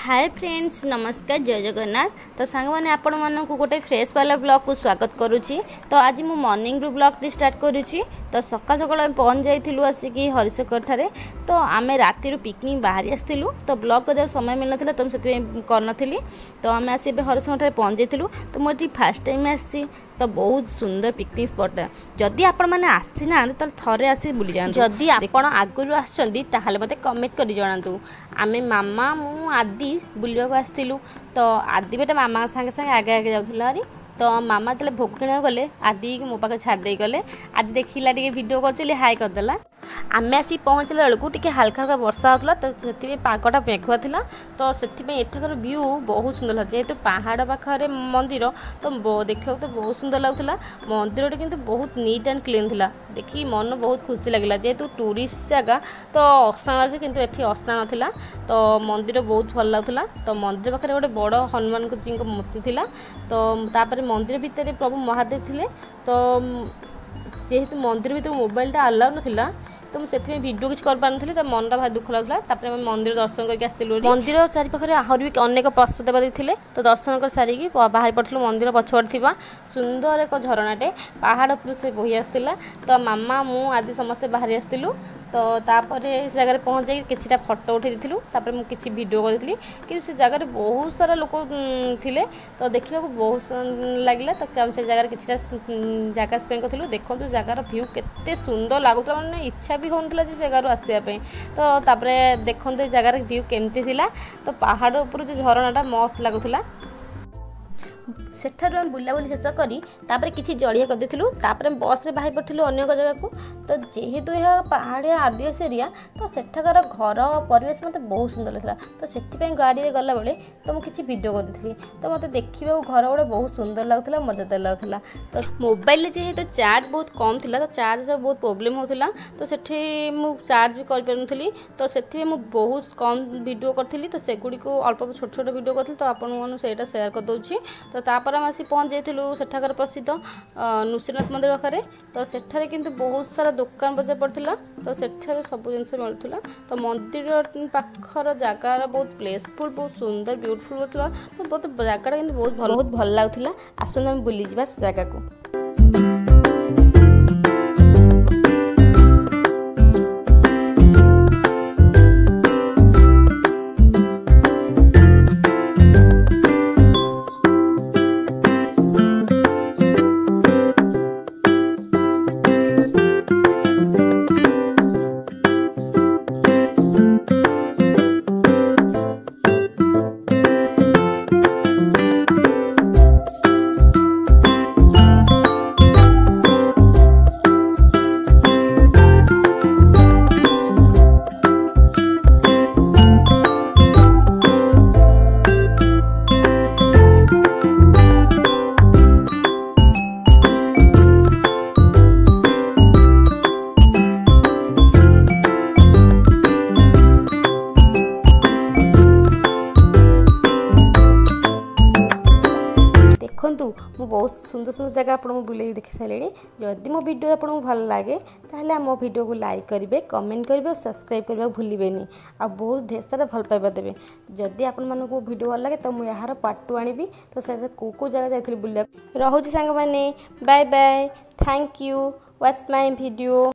Hi friends नमस्कार जय जगन्नाथ। तो सांग मैंने आपण मानक गोटे फ्रेश वाला ब्लॉग को स्वागत करुच्ची। तो आज मु मॉर्निंग रू ब्लॉग टी स्टार्ट करुच्ची। तो सकाल सकाल पहुँच जाइलु आसिकी हरिशकर ठारे। तो आम राति पिकनिक बाहरी आसलु तो ब्लॉग कर समय मिल ना तो से करनी। तो आम आसी हरिशकर ठारे पहुँच जाइलु। तो मुझे फर्स्ट टाइम आसी तो बहुत सुंदर पिकनिक स्पॉट है। जदि आपण मैंने आसी ना तो थरे आसी बुली जाते। जदि आपण आगुरी आसते मते कमेंट कर जनातु। आमे मामा मु आदि बुलवाक आसलु। तो आदि बेटा मामा संगे संगे आगे आगे जाऊला। तो मामा जो भोग किणा गले आदि मो पाखे छाड़ी गले। आदि देखला टे भिडियो कर हाई करदेला। आम आसी पहुँचला बेलू टे हल्का हल्का वर्षा होता तो से पागटा मेघुआ था। तो से एठाकर व्यू बहुत सुंदर जेहेतु पहाड़ पाखे मंदिर तो देखा तो बहुत सुंदर लगुला। मंदिर किंतु बहुत नीट एंड क्लीन था। देखी मन बहुत खुशी लगे जेहेतु टूरिस्ट जगह तो अस्था किंतु एठी अस्था नाथिला। तो मंदिर बहुत भल लगुला। तो मंदिर पाखे गोटे बड़ हनुमान जी मूर्ति थी। तो तापर मंदिर भितर प्रभु महादेव थे। तो जेहेतु मंदिर भीतर मोबाइलटा अलाउ नाला तो मुझे वीडियो किसी कर पानी तो मनटा भाई दुख लगुला। मंदिर दर्शन करके आसलु। मंदिर चारिपाखे आहरी भी अनेक प्रसाद देवता थे। तो दर्शन कर सारिकी बाहर पड़ू। मंदिर पछपटे थी सुंदर एक झरणाटे पहाड़ उपर से बही आसला। तो मामा मु आदि समस्ते बाहर आसलु। तो तापर से जगह पहुँच जाए किछिटा फोटो उठे तापर मु किछि वीडियो करी कि से जगह बहुत सारा लोक थिले। तो देखा बहुत लगे। तो से जगह किछिटा जगह स्पेंड करूँ। देखो जगार व्यू केते सुंदर लगुला। मैंने इच्छा भी होता है से जगह आसवाई। तो तापर देखो जगार व्यू केमती थिला। तो पहाड़ उपर जो झरणाटा मस्त लगुला। सेठार बुलाबुली शेष करी तापर किसी जलिया कर देथिलु। तापर बस रे बाहर पड़थिलु अन्य जगह को। तो जेहेतु यह पहाड़िया आदिवासी एरिया तो सेठाकार घर परिवेश मते बहुत सुंदर लगला। तो सेति गाड़ी रे गला बेले तो मु किछि वीडियो कर देथिली। तो मते देखिबा घर गोटे बहुत सुंदर लगुला मजादार लगुला। तो मोबाइल जेहेतु चार्ज बहुत कम थिला तो चार्ज बहुत प्रॉब्लम होतिला। तो सेठी मु चार्ज भी कर परनुथिली। तो सेति मु बहुत कम वीडियो करथिली। तो सेगुडी को अल्प छोट छोट वीडियो करथिली। तो आपन मानु सेटा शेयर कर दोछि। तो तापर आसी पहुँच जाइलु सेठाकर प्रसिद्ध नृसिंहनाथ मंदिर पाखे। तो सेठारे किंतु बहुत सारा दुकान बजार पड़ता। तो सेठारे सब जिनस मिलूला। तो मंदिर पाखर जगार बहुत प्लेसफुल बहुत सुंदर ब्यूटीफुल होता। तो बहुत जगटा कि बहुत भल लगुला। आसते आम बुली जा से जगह को। देखु मु बहुत सुंदर सुंदर जगह आपको बुले देखी सारे। जदि मो वीडियो आपको भल लगे ताहले मो वीडियो को लाइक करेंगे कमेंट करेंगे और सब्सक्राइब करने भूलें। आ बहुत ढेर सारा भल पाइबा देवे। जदि आपण मानक वीडियो भल लगे तो मुझे यार पार्ट 2 आनी। तो से को जगह जाइए बुला रोचे सांग मैंने bye bye. Thank you watch my video.